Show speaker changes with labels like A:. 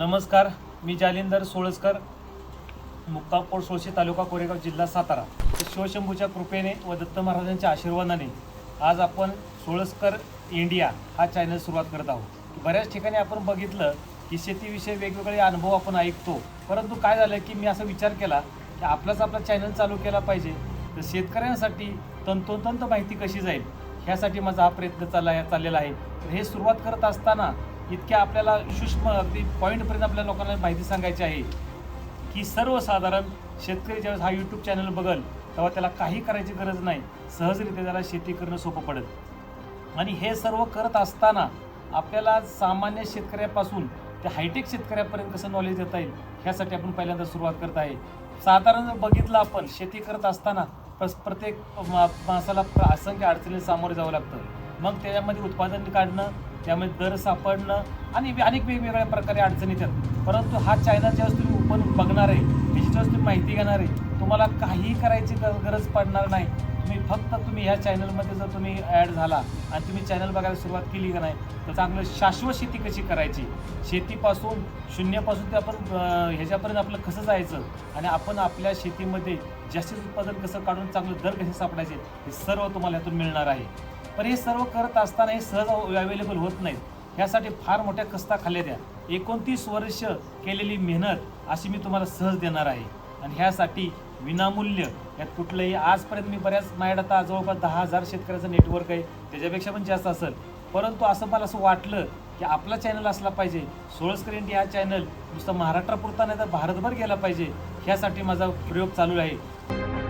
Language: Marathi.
A: नमस्कार, मी जालिंदर सोळसकर, मुक्काम पोस्ट सोळशी, तालुका कोरेगाव, जिल्हा सातारा. शिवशंभूच्या कृपेने व दत्त महाराजांच्या आशीर्वादाने आज आपण सोळसकर इंडिया हा चॅनल सुरुवात करत आहोत. बऱ्याच ठिकाणी आपण बघितलं की शेतीविषयी वेगवेगळे अनुभव आपण ऐकतो, परंतु काय झालं की मी असा विचार केला की आपला चॅनल चालू केला पाहिजे. तर शेतकऱ्यांसाठी तंतोतंत माहिती कशी जाईल ह्यासाठी माझा हा प्रयत्न चाललेला आहे. तर हे सुरुवात करत असताना इतक्या आपल्याला सूक्ष्म अगदी पॉईंटपर्यंत आपल्या लोकांना माहिती सांगायची आहे की सर्वसाधारण शेतकरी ज्यावेळेस हा यूट्यूब चॅनल बघल तेव्हा त्याला काही करायची गरज नाही, सहजरित्या त्याला शेती करणं सोपं पडेल. आणि हे सर्व करत असताना आपल्याला सामान्य शेतकऱ्यापासून ते हायटेक शेतकऱ्यापर्यंत कसं नॉलेज देता येईल ह्यासाठी आपण पहिल्यांदा सुरुवात करत आहे. साधारण जर बघितलं आपण शेती करत असताना प्रत्येक माणसाला असंख्य अडचणीला सामोरे जावं लागतं. मग त्याच्यामध्ये उत्पादन काढणं, त्यामध्ये दर सापडणं आणि अनेक वेगवेगळ्या प्रकारे अडचणी येतात. परंतु हा चॅनल ज्यावेळेस तुम्ही ओपन बघणार आहे, त्याची ज्यावेळेस तुम्ही माहिती घेणार आहे, तुम्हाला काही करायची गरज पडणार नाही. तुम्ही ह्या चॅनलमध्ये जर तुम्ही ॲड झाला आणि तुम्ही चॅनल बघायला सुरुवात केली का नाही तर चांगलं शाश्वत शेती कशी करायची, शेतीपासून शून्यापासून ते आपण ह्याच्यापर्यंत आपलं कसं जायचं आणि आपण आपल्या शेतीमध्ये जास्तीत उत्पादन कसं काढून चांगलं दर कसे सापडायचे हे सर्व तुम्हाला यातून मिळणार आहे. पण हे सर्व करत असताना हे सहज अवेलेबल होत नाहीत. ह्यासाठी फार मोठ्या कष्टा खाल्ल्या द्या 29 वर्ष केलेली मेहनत अशी मी तुम्हाला सहज देणार आहे. आणि ह्यासाठी विनामूल्य यात कुठलंही आजपर्यंत मी माझ्याकडे आता जवळपास 10,000 शेतकऱ्याचं नेटवर्क आहे, त्याच्यापेक्षा पण जास्त असेल. परंतु मला असं वाटलं की आपला चॅनल असला पाहिजे, सोळसकर इंडिया हा चॅनल नुसतं महाराष्ट्रापुरता नाही तर भारतभर गेला पाहिजे. ह्यासाठी माझा प्रयोग चालू आहे.